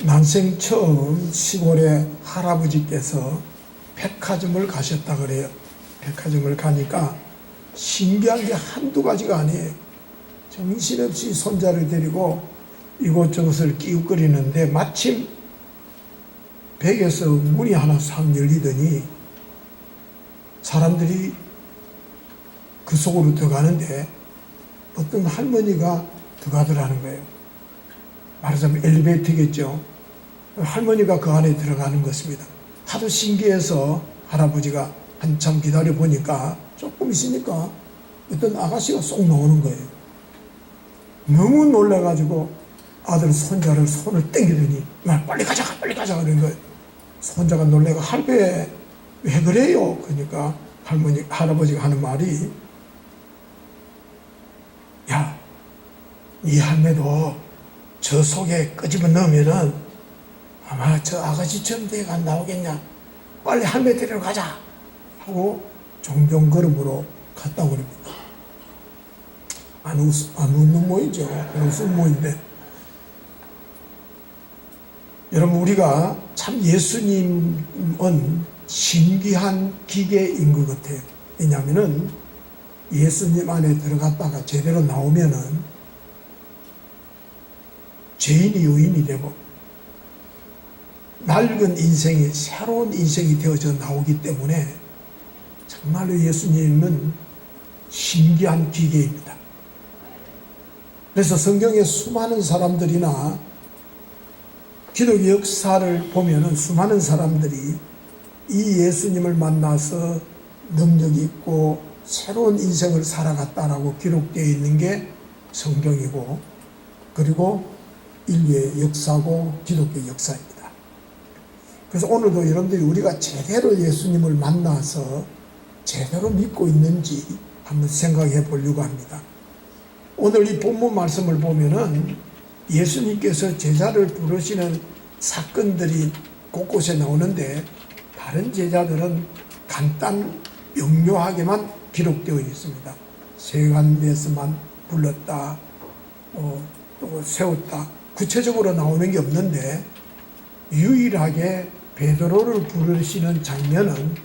난생 처음 시골에 할아버지께서 백화점을 가셨다 그래요. 백화점을 가니까 신기한 게 한두 가지가 아니에요. 정신없이 손자를 데리고 이곳저곳을 끼웃거리는데 마침 백에서 문이 하나 싹 열리더니 사람들이 그 속으로 들어가는데 어떤 할머니가 들어가더라는 거예요. 말하자면 엘리베이터겠죠. 할머니가 그 안에 들어가는 것입니다. 하도 신기해서 할아버지가 한참 기다려 보니까 조금 있으니까 어떤 아가씨가 쏙 나오는 거예요. 너무 놀라가지고 아들 손자를 손을 땡기더니 빨리 가자 그러는 거예요. 손자가 놀래가 할배 왜 그래요? 그러니까 할아버지가 하는 말이 야, 이 할매도 저 속에 끄집어 넣으면은 아마 저 아가씨처럼 돼가 안 나오겠냐. 빨리 할매 데리러 가자 하고 종종 걸음으로 갔다고 그럽니다. 안 웃는 모이죠. 웃은 모인데 여러분, 우리가 참 예수님은 신기한 기계인 것 같아요. 왜냐하면은 예수님 안에 들어갔다가 제대로 나오면은 죄인이 의인이 되고 낡은 인생이 새로운 인생이 되어져 나오기 때문에 정말로 예수님은 신기한 기계입니다. 그래서 성경에 수많은 사람들이나 기독교 역사를 보면은 수많은 사람들이 이 예수님을 만나서 능력이 있고 새로운 인생을 살아갔다라고 기록되어 있는 게 성경이고, 그리고 인류의 역사고 기독교 역사입니다. 그래서 오늘도 여러분들이 우리가 제대로 예수님을 만나서 제대로 믿고 있는지 한번 생각해 보려고 합니다. 오늘 이 본문 말씀을 보면은 예수님께서 제자를 부르시는 사건들이 곳곳에 나오는데 다른 제자들은 간단 명료하게만 기록되어 있습니다. 세간에서만 불렀다, 또 세웠다, 구체적으로 나오는 게 없는데 유일하게 베드로를 부르시는 장면은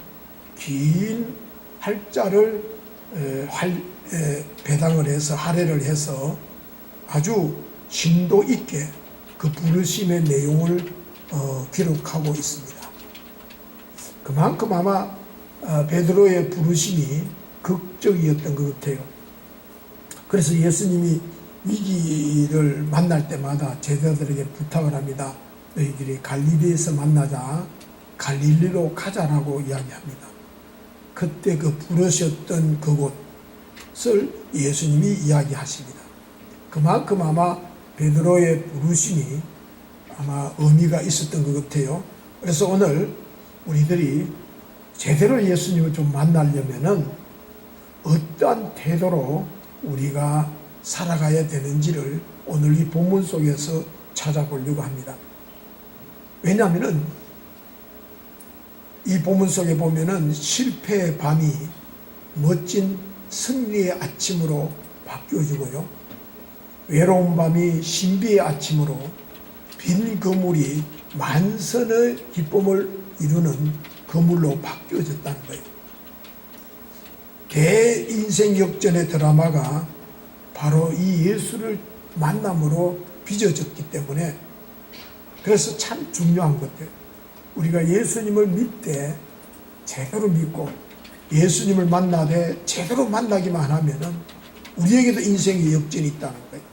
긴 할자를 배당을 해서 할애를 해서 아주 심도 있게 그 부르심의 내용을 기록하고 있습니다. 그만큼 아마 베드로의 부르심이 극적이었던 것 같아요. 그래서 예수님이 위기를 만날 때마다 제자들에게 부탁을 합니다. 너희들이 갈릴리에서 만나자, 갈릴리로 가자라고 이야기합니다. 그때 그 부르셨던 그곳을 예수님이 이야기하십니다. 그만큼 아마 베드로의 부르심이 아마 의미가 있었던 것 같아요. 그래서 오늘 우리들이 제대로 예수님을 좀 만나려면은 어떠한 태도로 우리가 살아가야 되는지를 오늘 이 본문 속에서 찾아보려고 합니다. 왜냐하면은 이 본문 속에 보면은 실패의 밤이 멋진 승리의 아침으로 바뀌어지고요, 외로운 밤이 신비의 아침으로 빈 그물이 만선의 기쁨을 이루는 그물로 바뀌어졌다는 거예요. 대인생 역전의 드라마가 바로 이 예수를 만남으로 빚어졌기 때문에, 그래서 참 중요한 것들, 우리가 예수님을 믿되 제대로 믿고 예수님을 만나되 제대로 만나기만 하면은 우리에게도 인생의 역전이 있다는 거예요.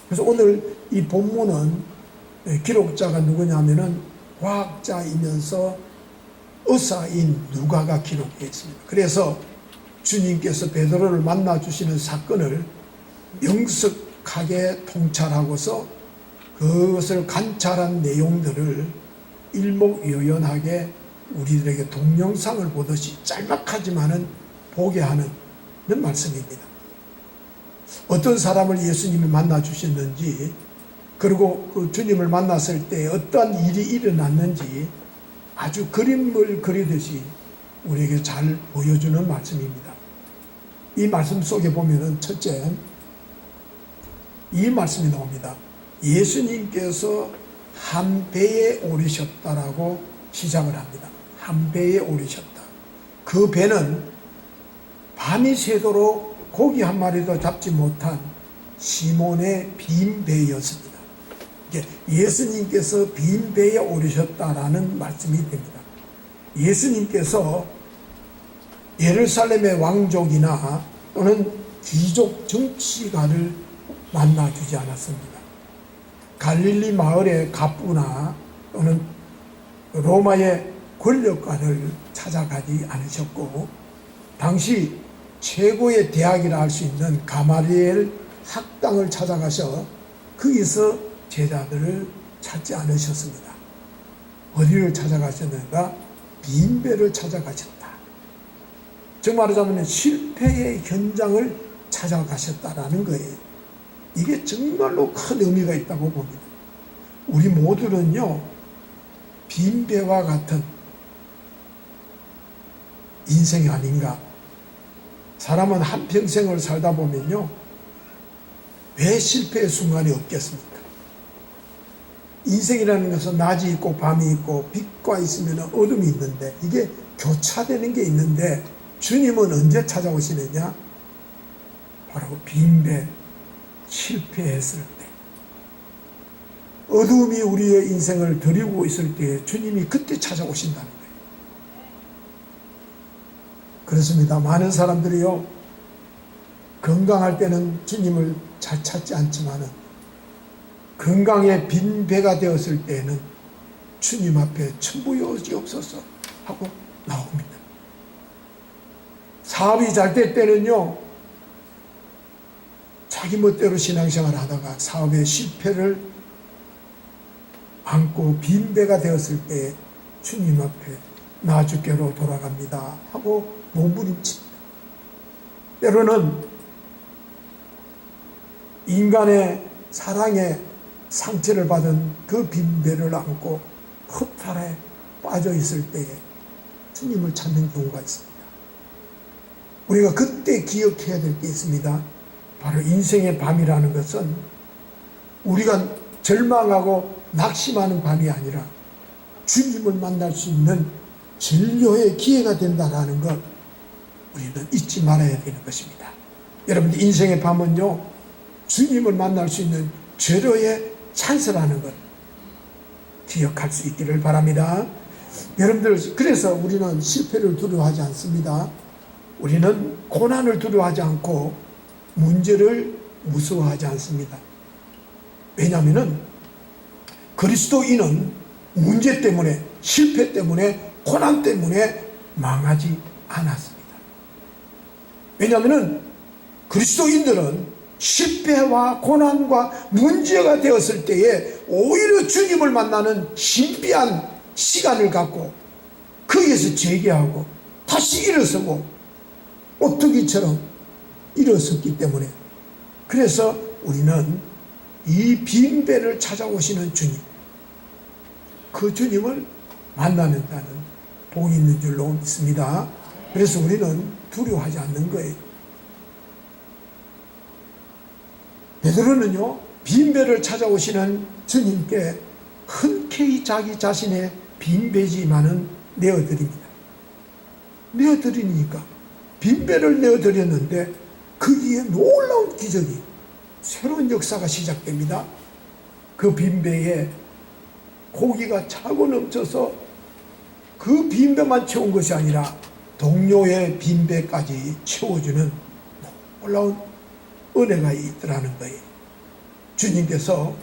그래서 오늘 이 본문은 기록자가 누구냐면은 과학자이면서 의사인 누가가 기록되어 있습니다. 그래서 주님께서 베드로를 만나 주시는 사건을 명석하게 통찰하고서 그것을 관찰한 내용들을 일목요연하게 우리들에게 동영상을 보듯이 짤막하지만은 보게 하는 말씀입니다. 어떤 사람을 예수님이 만나 주셨는지, 그리고 그 주님을 만났을 때 어떠한 일이 일어났는지 아주 그림을 그리듯이 우리에게 잘 보여주는 말씀입니다. 이 말씀 속에 보면은 첫째, 이 말씀이 나옵니다. 예수님께서 한 배에 오르셨다라고 시작을 합니다. 한 배에 오르셨다. 그 배는 밤이 새도록 고기 한 마리도 잡지 못한 시몬의 빈 배였습니다. 예수님께서 빈 배에 오르셨다라는 말씀이 됩니다. 예수님께서 예루살렘의 왕족이나 또는 귀족 정치가를 만나주지 않았습니다. 갈릴리 마을의 갑부나 또는 로마의 권력가를 찾아가지 않으셨고, 당시 최고의 대학이라 할 수 있는 가마리엘 학당을 찾아가서 거기서 제자들을 찾지 않으셨습니다. 어디를 찾아가셨는가? 빈배를 찾아가셨다. 즉 말하자면 실패의 현장을 찾아가셨다라는 거예요. 이게 정말로 큰 의미가 있다고 봅니다. 우리 모두는요, 빈배와 같은 인생이 아닌가. 사람은 한평생을 살다 보면요, 왜 실패의 순간이 없겠습니까? 인생이라는 것은 낮이 있고 밤이 있고 빛과 있으면 어둠이 있는데, 이게 교차되는 게 있는데, 주님은 언제 찾아오시느냐? 바로 빈배, 실패했을 때, 어둠이 우리의 인생을 드리고 있을 때 주님이 그때 찾아오신다는 거예요. 그렇습니다. 많은 사람들이요, 건강할 때는 주님을 잘 찾지 않지만은 건강에 빈 배가 되었을 때에는 주님 앞에 천부여지옵소서 하고 나옵니다. 사업이 잘 될 때는요, 자기 멋대로 신앙생활 하다가 사업의 실패를 안고 빈배가 되었을 때 주님 앞에 나 주께로 돌아갑니다 하고 몸부림칩니다. 때로는 인간의 사랑에 상처를 받은 그 빈배를 안고 허탈에 빠져 있을 때에 주님을 찾는 경우가 있습니다. 우리가 그때 기억해야 될 게 있습니다. 바로 인생의 밤이라는 것은 우리가 절망하고 낙심하는 밤이 아니라 주님을 만날 수 있는 진료의 기회가 된다라는 것, 우리는 잊지 말아야 되는 것입니다. 여러분들, 인생의 밤은요, 주님을 만날 수 있는 절호의 찬스라는 것 기억할 수 있기를 바랍니다. 여러분들, 그래서 우리는 실패를 두려워하지 않습니다. 우리는 고난을 두려워하지 않고 문제를 무서워하지 않습니다. 왜냐하면 그리스도인은 문제 때문에, 실패 때문에, 고난 때문에 망하지 않았습니다. 왜냐하면 그리스도인들은 실패와 고난과 문제가 되었을 때에 오히려 주님을 만나는 신비한 시간을 갖고 거기에서 재개하고 다시 일어서고 오뚜기처럼 일어섰기 때문에, 그래서 우리는 이 빈배를 찾아오시는 주님, 그 주님을 만나는 자는 복이 있는 줄로 믿습니다. 그래서 우리는 두려워하지 않는 거예요. 베드로는요, 빈배를 찾아오시는 주님께 흔쾌히 자기 자신의 빈배지만은 내어드립니다. 내어드리니까 빈배를 내어드렸는데 거기에 놀라운 기적이, 새로운 역사가 시작됩니다. 그 빈배에 고기가 차고 넘쳐서 그 빈배만 채운 것이 아니라 동료의 빈배까지 채워주는 놀라운 은혜가 있더라는 거예요. 주님께서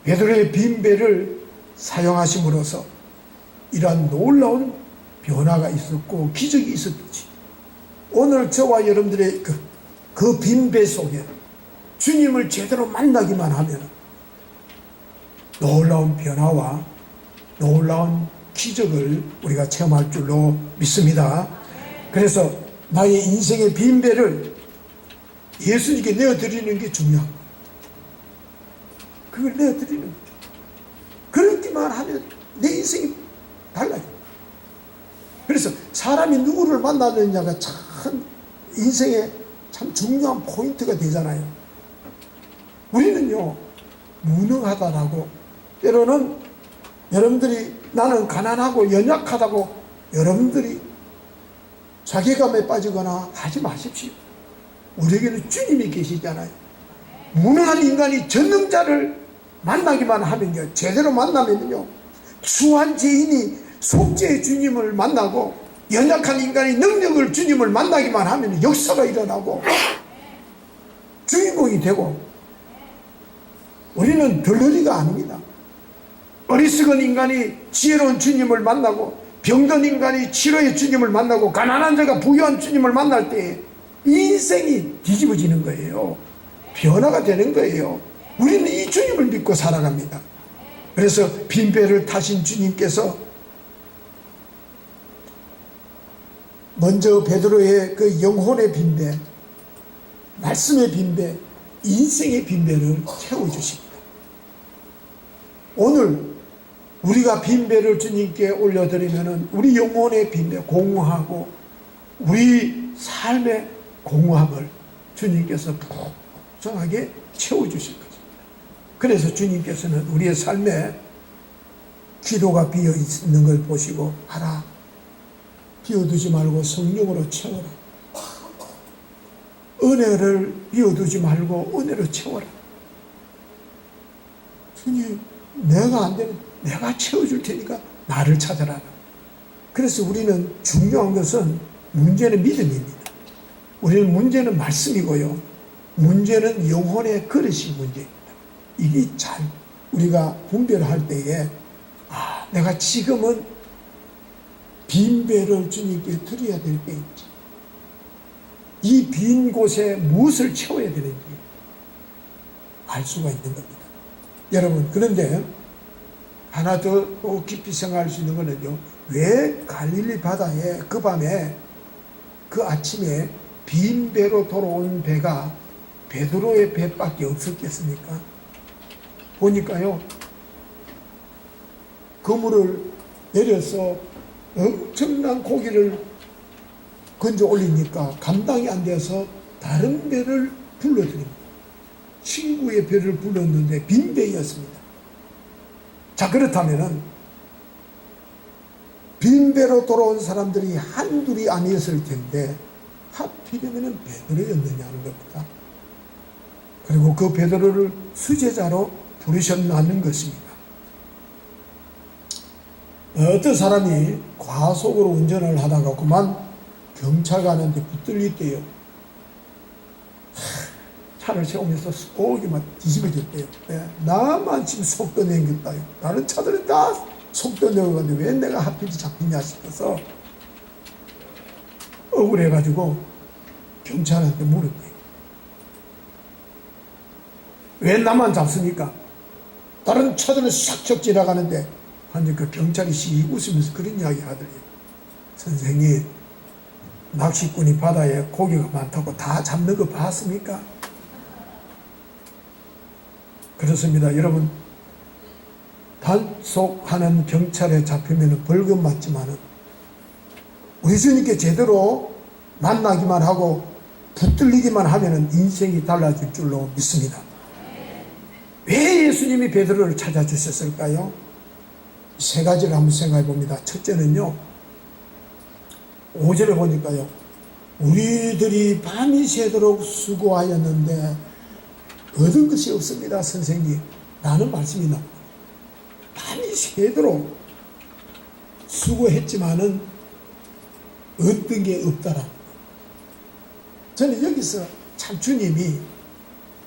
베드로의 빈배를 사용하심으로써 이러한 놀라운 변화가 있었고 기적이 있었듯이, 오늘 저와 여러분들의 그 빈배 속에 주님을 제대로 만나기만 하면 놀라운 변화와 놀라운 기적을 우리가 체험할 줄로 믿습니다. 그래서 나의 인생의 빈배를 예수님께 내어드리는 게 중요한 거예요. 그걸 내어드리는 거죠. 그렇게만 하면 내 인생이 달라져요. 그래서 사람이 누구를 만나느냐가 참 인생의 참 중요한 포인트가 되잖아요. 우리는요, 무능하다라고 때로는 여러분들이 나는 가난하고 연약하다고 여러분들이 자괴감에 빠지거나 하지 마십시오. 우리에게는 주님이 계시잖아요. 무능한 인간이 전능자를 만나기만 하면요, 제대로 만나면요, 추한 죄인이 속죄의 주님을 만나고 연약한 인간이 능력을 주님을 만나기만 하면 역사가 일어나고 주인공이 되고, 우리는 덜러리가 아닙니다. 어리석은 인간이 지혜로운 주님을 만나고 병든 인간이 치료의 주님을 만나고 가난한 자가 부유한 주님을 만날 때 인생이 뒤집어지는 거예요. 변화가 되는 거예요. 우리는 이 주님을 믿고 살아갑니다. 그래서 빈배를 타신 주님께서 먼저 베드로의 그 영혼의 빈배, 말씀의 빈배, 인생의 빈배를 채워주십니다. 오늘 우리가 빈배를 주님께 올려드리면 우리 영혼의 빈배, 공허하고 우리 삶의 공허함을 주님께서 풍성하게 채워주실 것입니다. 그래서 주님께서는 우리의 삶에 기도가 비어있는 걸 보시고, 알아, 비워두지 말고 성령으로 채워라. 은혜를 비워두지 말고 은혜로 채워라. 주님, 내가 안 되면 내가 채워줄 테니까 나를 찾아라. 그래서 우리는 중요한 것은 문제는 믿음입니다. 우리는 문제는 말씀이고요, 문제는 영혼의 그릇이 문제입니다. 이게 잘 우리가 분별할 때에, 내가 지금은 빈배를 주님께 드려야 될 때인지, 이 빈 곳에 무엇을 채워야 되는지 알 수가 있는 겁니다. 여러분, 그런데 하나 더 깊이 생각할 수 있는 것은요, 왜 갈릴리 바다에 그 밤에 그 아침에 빈 배로 돌아온 배가 베드로의 배밖에 없었겠습니까? 보니까요, 그물을 내려서 엄청난 고기를 건져 올리니까 감당이 안 돼서 다른 배를 불러드립니다. 친구의 배를 불렀는데 빈 배였습니다. 자, 그렇다면은 빈 배로 돌아온 사람들이 한둘이 아니었을 텐데 하필이면 베드로였느냐는 겁니다. 그리고 그 베드로를 수제자로 부르셨다는 것입니다. 어떤 사람이 과속으로 운전을 하다가 그만 경찰 가는데 붙들릴 때요, 차를 세우면서 속이 막 뒤집어질 때요, 나만 지금 속도 내겠다요, 다른 차들은 다 속도 내어가는데 왜 내가 하필 잡히냐 싶어서 억울해가지고 경찰한테 물었대요. 왜 나만 잡습니까? 다른 차들은 싹 지나가는데. 하니 그 경찰이 씩 웃으면서 그런 이야기 하더래요. 선생님, 낚시꾼이 바다에 고기가 많다고 다 잡는 거 봤습니까? 그렇습니다. 여러분, 단속하는 경찰에 잡히면 벌금 맞지만은 우리 주님께 제대로 만나기만 하고 붙들리기만 하면은 인생이 달라질 줄로 믿습니다. 왜 예수님이 베드로를 찾아주셨을까요? 세 가지를 한번 생각해 봅니다. 첫째는요, 5절에 보니까요, 우리들이 밤이 새도록 수고하였는데 얻은 것이 없습니다, 선생님. 라는 말씀이 나옵니다. 밤이 새도록 수고했지만은 얻은 게 없다라. 저는 여기서 참 주님이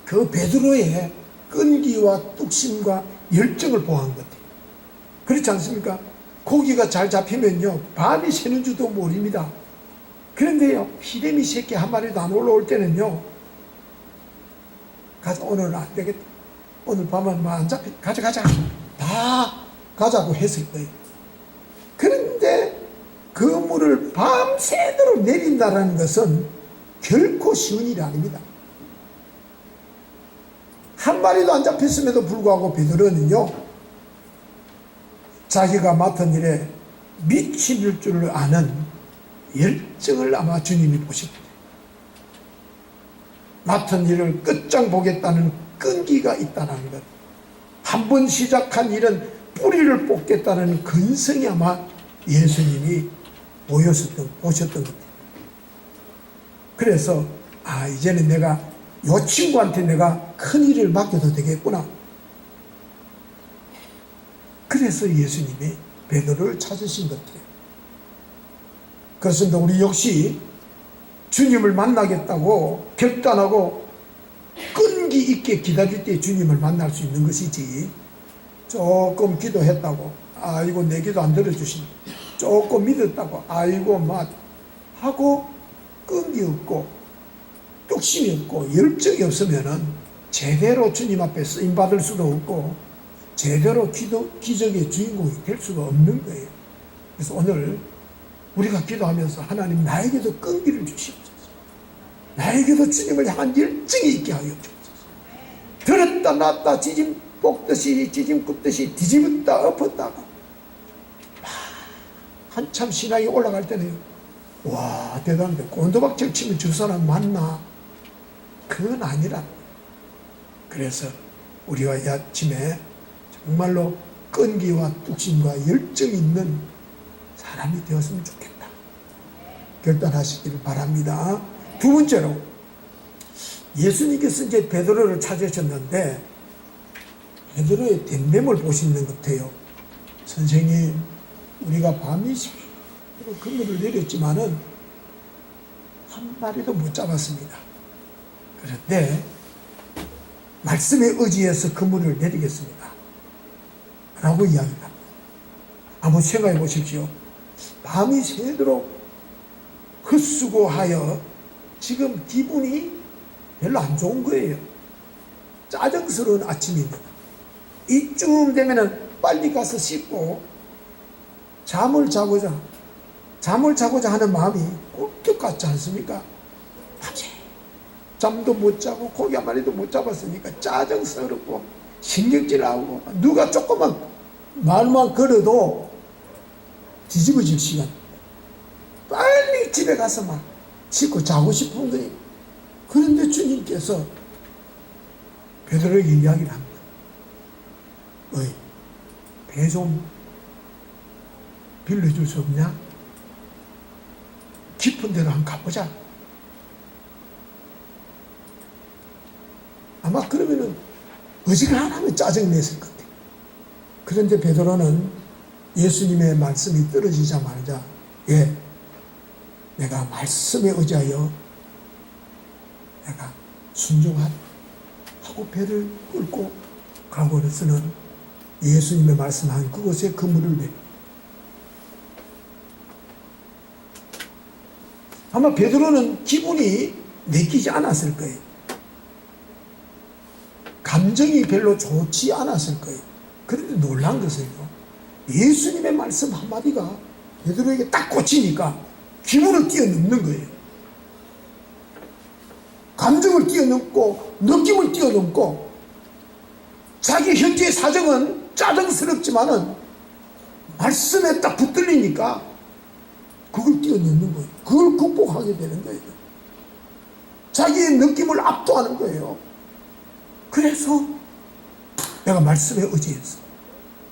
그 베드로의 끈기와 뚝심과 열정을 보한 것 같아요. 그렇지 않습니까? 고기가 잘 잡히면요, 밤이 새는 줄도 모릅니다. 그런데요, 피레미 새끼 한 마리도 안 올라올 때는요, 가자, 오늘은 안 되겠다, 오늘 밤은 안 잡히, 가자 다 가자고 했을 거예요. 그런데 그 물을 밤새도록 내린다는 것은 결코 쉬운 일이 아닙니다. 한 마리도 안 잡혔음에도 불구하고 베드로는요, 자기가 맡은 일에 미칠 줄 아는 열정을 아마 주님이 보십니다. 맡은 일을 끝장 보겠다는 끈기가 있다는 것. 한 번 시작한 일은 뿌리를 뽑겠다는 근성이 아마 예수님이 보셨던 것 같아요. 그래서 이제는 내가 이 친구한테 내가 큰 일을 맡겨도 되겠구나. 그래서 예수님이 베드로를 찾으신 것 같아요. 그렇습니다. 우리 역시 주님을 만나겠다고 결단하고 끈기 있게 기다릴 때 주님을 만날 수 있는 것이지, 조금 기도했다고 아이고 내 기도 안 들어주시네, 조금 믿었다고 아이고 막 하고 끈기 없고 뚝심이 없고 열정이 없으면은 제대로 주님 앞에 쓰임 받을 수도 없고 제대로 기적의 주인공이 될 수가 없는 거예요. 그래서 오늘 우리가 기도하면서 하나님 나에게도 끈기를 주시옵소서. 나에게도 주님을 향한 열정이 있게 하여 주옵소서. 들었다 놨다 지짐 볶듯이 지짐 굽듯이 뒤집었다 엎었다가 한참 신앙이 올라갈 때는 와 대단한데 곤도박질 치면 저 사람 맞나? 그건 아니라. 그래서 우리가 이 아침에 정말로 끈기와 뚝심과 열정이 있는 사람이 되었으면 좋겠다 결단하시기를 바랍니다. 두 번째로, 예수님께서 이제 베드로를 찾으셨는데 베드로의 댐댐을 보시는 것 같아요. 선생님, 우리가 밤이 새도록 그물을 내렸지만은 한 마리도 못 잡았습니다. 그런데 말씀에 의지해서 그물을 내리겠습니다 라고 이야기합니다. 한번 생각해 보십시오. 밤이 새도록 헛수고하여 지금 기분이 별로 안 좋은 거예요. 짜증스러운 아침입니다. 이쯤 되면은 빨리 가서 씻고 잠을 자고자 하는 마음이 꿀떡 같지 않습니까? 밤새 잠도 못 자고 고기 한 마리도 못 잡았으니까 짜증스럽고 신경질나고 누가 조금만 말만 걸어도 뒤집어질 시간. 빨리 집에 가서 막 씻고 자고 싶은 거예요. 그런데 주님께서 베드로에게 이야기를 합니다. 배 좀 빌려줄 수 없냐? 깊은 데로 한번 가보자. 아마 그러면은 어지간하면 짜증냈을 것 같아요. 그런데 베드로는 예수님의 말씀이 떨어지자마자 내가 말씀에 의지하여 내가 순종하고 배를 끌고 가고서는 예수님의 말씀한 그곳에 그물을 내립니다. 아마 베드로는 기분이 내키지 않았을 거예요. 감정이 별로 좋지 않았을 거예요. 그런데 놀란 것은요, 예수님의 말씀 한마디가 베드로에게 딱 꽂히니까 기분을 뛰어넘는 거예요. 감정을 뛰어넘고 느낌을 뛰어넘고 자기 현재의 사정은 짜증스럽지만은 말씀에 딱 붙들리니까 그걸 뛰어넘는 거예요. 그걸 극복하게 되는 거예요. 자기의 느낌을 압도하는 거예요. 그래서 내가 말씀에 의지해서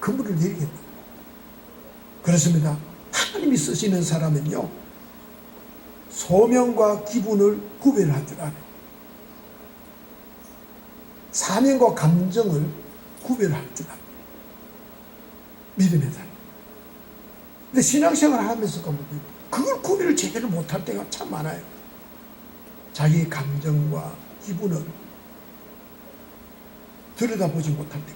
그물을 내리겠다. 그렇습니다. 하나님이 쓰시는 사람은요, 소명과 기분을 구별할 줄 알아요. 사명과 감정을 구별할 줄 알아요. 믿음의 사람. 근데 신앙생활을 하면서 그걸 구별을 제대로 못할 때가 참 많아요. 자기 감정과 기분을 들여다보지 못할 때,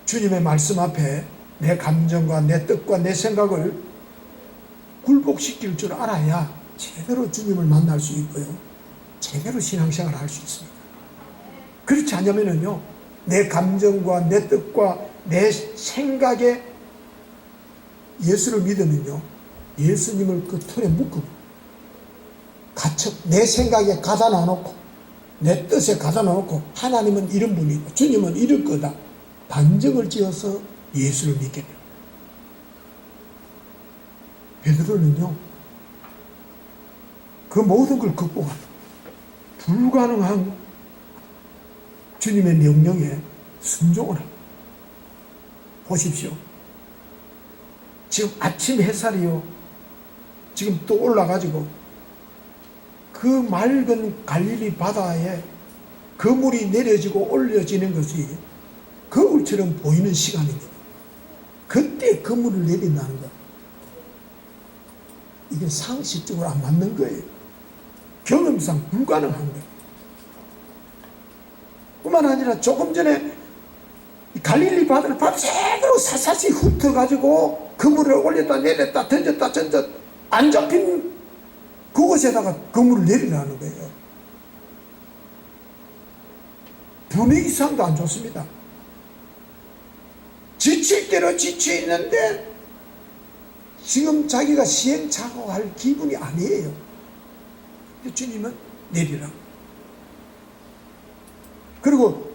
주님의 말씀 앞에 내 감정과 내 뜻과 내 생각을 굴복시킬 줄 알아야 제대로 주님을 만날 수 있고요, 제대로 신앙생활을 할 수 있습니다. 그렇지 않으면요, 내 감정과 내 뜻과 내 생각에 예수를 믿으면요, 예수님을 그 틀에 묶고 갇혀 내 생각에 가다 놔놓고 내 뜻에 가다 놔놓고 하나님은 이런 분이고 주님은 이럴 거다 단정을 지어서 예수를 믿게 돼요. 베드로는요, 그 모든 걸 극복한 불가능한 주님의 명령에 순종을 합니다. 보십시오. 지금 아침 햇살이요. 지금 또 올라가지고 그 맑은 갈릴리 바다에 그물이 내려지고 올려지는 것이 거울처럼 보이는 시간입니다. 그때 그물을 내린다는 것. 이게 상식적으로 안 맞는 거예요. 경험상 불가능한 거예요. 뿐만 아니라 조금 전에 갈릴리 바다를 밤새도록 사사시 훑어가지고 그물을 올렸다 내렸다 던졌다 안 잡힌 그곳에다가 그물을 내리라는 거예요. 분위기상도 안 좋습니다. 지칠 대로 지쳐 있는데 지금 자기가 시행착오할 기분이 아니에요. 주님은 내리라. 그리고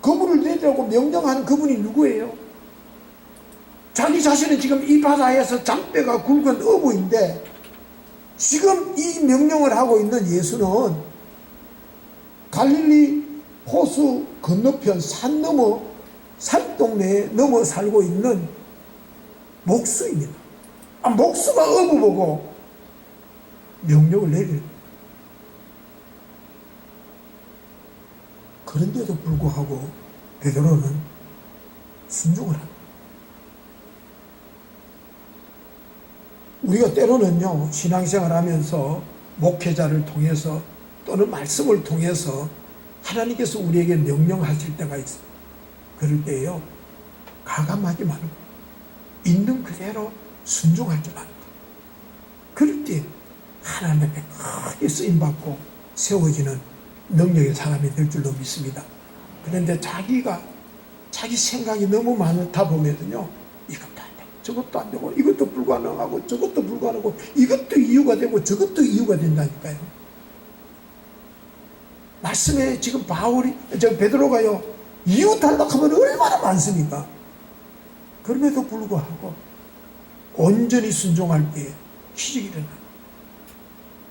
그물을 내리라고 명령하는 그분이 누구예요? 자기 자신은 지금 이 바다에서 잔뼈가 굵은 어부인데 지금 이 명령을 하고 있는 예수는 갈릴리 호수 건너편 산 너머 산동네에 넘어 살고 있는 목수입니다. 목수가 어부 보고 명령을 내릴. 그런데도 불구하고 베드로는 순종을 합니다. 우리가 때로는요, 신앙생활 하면서 목회자를 통해서 또는 말씀을 통해서 하나님께서 우리에게 명령하실 때가 있어요. 그럴 때요, 가감하지 말고 있는 그대로 순종할 줄 압니다. 그럴 때 하나님 앞에 크게 쓰임받고 세워지는 능력의 사람이 될 줄로 믿습니다. 그런데 자기 생각이 너무 많다 보면요, 이것도 안 되고 저것도 안 되고 이것도 불가능하고 저것도 불가능하고 이것도 이유가 되고 저것도 이유가 된다니까요. 말씀에 지금 베드로가요, 이유 탈락하면 얼마나 많습니까? 그럼에도 불구하고 온전히 순종할 때 기적이 일어납니다.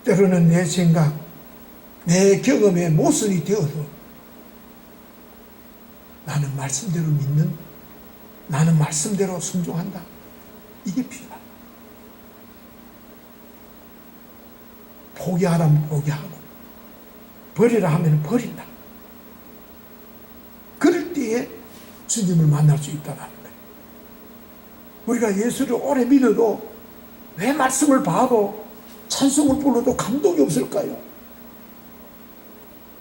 때로는 내 생각, 내 경험에 모순이 되어도 나는 말씀대로 믿는, 나는 말씀대로 순종한다. 이게 필요합니다. 포기하라면 포기하고 버리라 하면 버린다. 그럴 때에 주님을 만날 수 있다는 거예요. 우리가 예수를 오래 믿어도 왜 말씀을 봐도 찬송을 불러도 감동이 없을까요?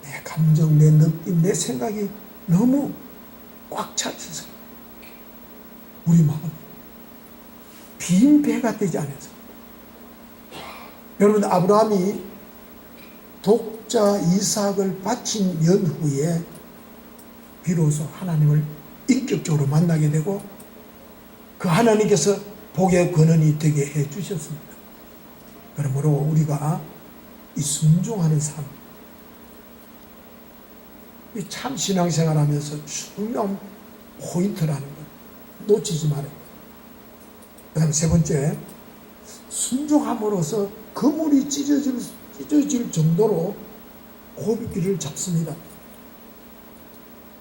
내 감정, 내 느낌, 내 생각이 너무 꽉 차 있어서 우리 마음이 빈 배가 되지 않아서. 여러분, 아브라함이 독자 이삭을 바친 연후에 비로소 하나님을 인격적으로 만나게 되고 그 하나님께서 복의 근원이 되게 해 주셨습니다. 그러므로 우리가 이 순종하는 삶, 이 참 신앙생활 하면서 중요한 포인트라는 것 놓치지 말아요. 그 다음 세 번째, 순종함으로써 그물이 찢어질 정도로 고비길을 잡습니다.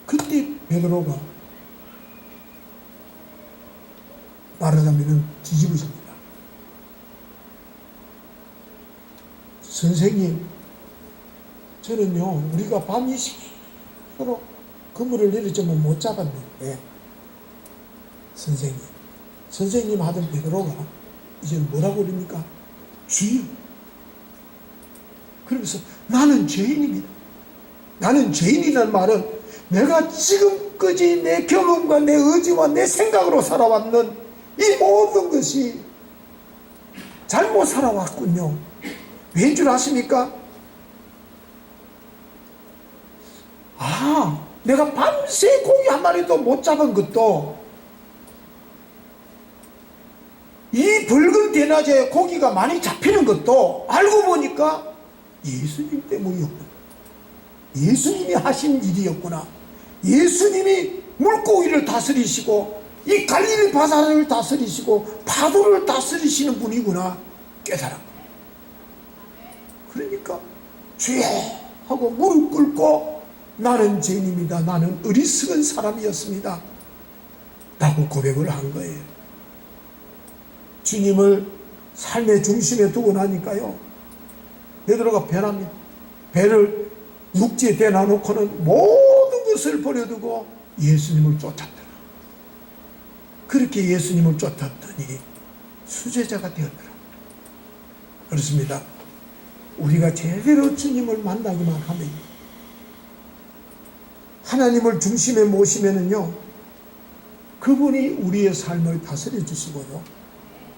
그때 베드로가 말하자면 뒤집어집니다. 선생님, 저는요, 우리가 밤이 서로 그물을 내리자면 못 잡았는데, 선생님 하던 베드로가 이제 뭐라고 그럽니까? 주여. 그러면서 나는 죄인입니다. 나는 죄인이라는 말은 내가 지금까지 내 경험과 내 의지와 내 생각으로 살아왔는 이 모든 것이 잘못 살아왔군요. 왠 줄 아십니까? 내가 밤새 고기 한 마리도 못 잡은 것도 이 붉은 대낮에 고기가 많이 잡히는 것도 알고 보니까 예수님 때문이었구나. 예수님이 하신 일이었구나. 예수님이 물고기를 다스리시고 이 갈릴리 바다를 다스리시고 파도를 다스리시는 분이구나 깨달았고, 그러니까 주여 하고 무릎 꿇고 나는 죄인입니다. 나는 어리석은 사람이었습니다. 라고 고백을 한 거예요. 주님을 삶의 중심에 두고 나니까요, 베드로가 변합니다. 배를 육지에 대놔놓고는 모든 것을 버려두고 예수님을 쫓았더라. 그렇게 예수님을 쫓았더니 수제자가 되었더라. 그렇습니다. 우리가 제대로 주님을 만나기만 하면, 하나님을 중심에 모시면은요, 그분이 우리의 삶을 다스려 주시고요,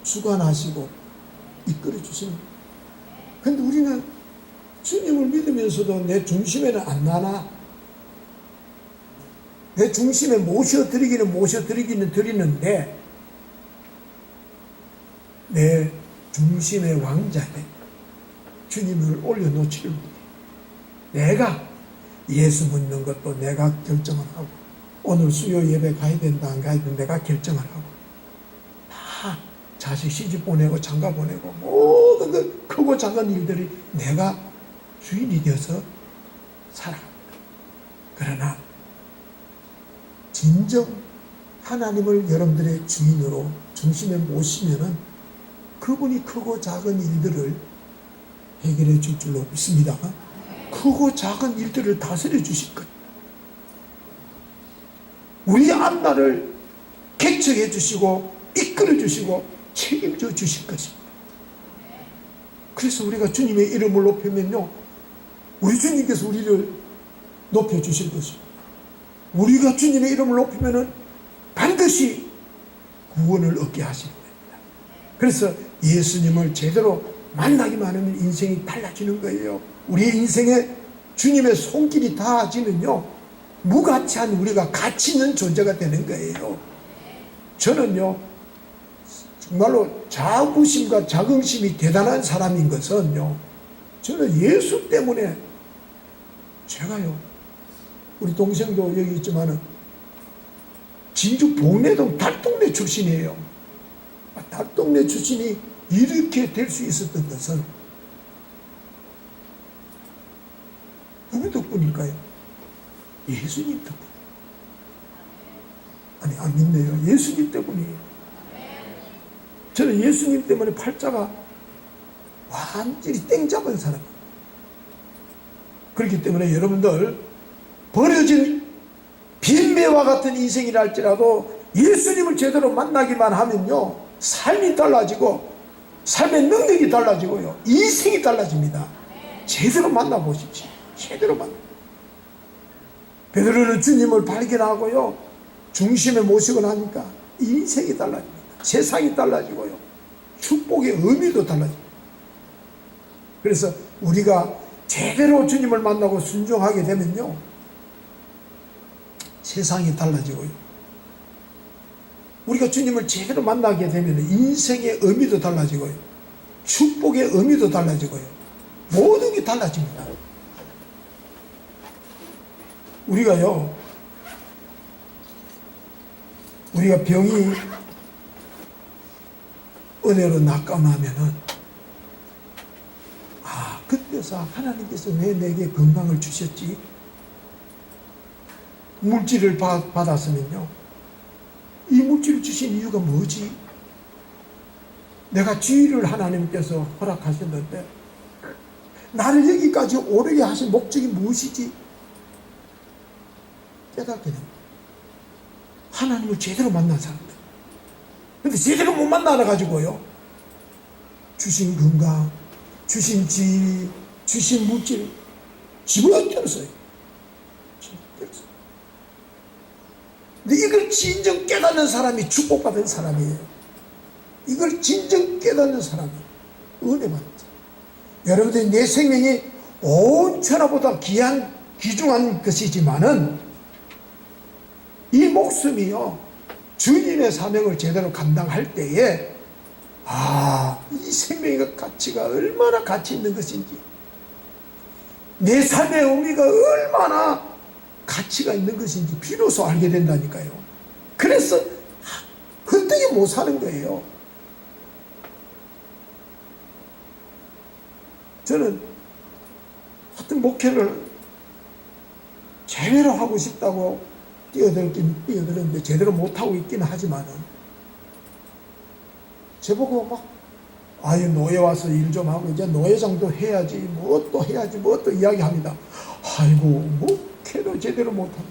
주관하시고 이끌어 주시는. 근데 우리는 주님을 믿으면서도 내 중심에는 안 나나. 내 중심에 모셔드리기는 드리는데, 내 중심의 왕자에 주님을 올려놓지를 못해. 내가 예수 믿는 것도 내가 결정을 하고, 오늘 수요 예배 가야 된다 안 가야 된다 내가 결정을 하고, 다 자식 시집 보내고 장가 보내고 모든 그 크고 작은 일들이 내가 주인이 되어서 살아갑니다. 그러나 진정 하나님을 여러분들의 주인으로 중심에 모시면은 그분이 크고 작은 일들을 해결해 줄 줄로 믿습니다. 크고 작은 일들을 다스려 주실 것, 우리 앞날을 개척해 주시고 이끌어 주시고 책임져 주실 것입니다. 그래서 우리가 주님의 이름을 높이면요, 우리 주님께서 우리를 높여 주실 것입니다. 우리가 주님의 이름을 높이면은 반드시 구원을 얻게 하시는 겁니다. 그래서 예수님을 제대로 만나기만 하면 인생이 달라지는 거예요. 우리의 인생에 주님의 손길이 닿아지면요, 무가치한 우리가 가치 있는 존재가 되는 거예요. 저는요, 정말로 자부심과 자긍심이 대단한 사람인 것은요, 저는 예수 때문에, 제가요, 우리 동생도 여기 있지만은 진주 봉내동 달동네 출신이에요. 달동네 출신이 이렇게 될 수 있었던 것은 누구 덕분일까요? 예수님 덕분. 아니, 안 믿네요. 예수님 때문이에요. 저는 예수님 때문에 팔자가 완전히 땡 잡은 사람이에요. 그렇기 때문에 여러분들, 버려진 빈매와 같은 인생이라 할지라도 예수님을 제대로 만나기만 하면요, 삶이 달라지고 삶의 능력이 달라지고요, 인생이 달라집니다. 제대로 만나보십시오. 제대로 만나. 베드로는 주님을 발견하고요, 중심에 모시고 나니까 인생이 달라집니다. 세상이 달라지고요, 축복의 의미도 달라집니다. 그래서 우리가 제대로 주님을 만나고 순종하게 되면요, 세상이 달라지고요, 우리가 주님을 제대로 만나게 되면 인생의 의미도 달라지고요, 축복의 의미도 달라지고요, 모든 게 달라집니다. 우리가요, 우리가 병이 은혜로 낫거나면은, 아, 그때서 하나님께서 왜 내게 건강을 주셨지? 물질을 받았으면요, 이 물질을 주신 이유가 뭐지? 내가 지위를 하나님께서 허락하셨는데 나를 여기까지 오르게 하신 목적이 무엇이지? 깨닫게 됩니다. 하나님을 제대로 만난 사람들. 근데 제대로 못 만나가지고요, 주신 건강, 주신 지위, 주신 물질, 집을 떼었어요. 근데 이걸 진정 깨닫는 사람이 축복받은 사람이에요. 이걸 진정 깨닫는 사람이 은혜 받는 사람. 여러분들, 내 생명이 온 천하보다 귀중한 것이지만은 이 목숨이요, 주님의 사명을 제대로 감당할 때에, 아, 이 생명의 가치가 얼마나 가치 있는 것인지, 내 삶의 의미가 얼마나 가치가 있는 것인지 비로소 알게 된다니까요. 그래서 헛되게 못 사는 거예요. 저는 하여튼 목회를 제대로 하고 싶다고 뛰어들긴 뛰어드는데 제대로 못하고 있기는 하지만은 저보고 막 아유 노예 와서 일 좀 하고 이제 노예장도 해야지 뭐 또 해야지 뭐 또 이야기합니다. 아이고 뭐 걔도 제대로 못하고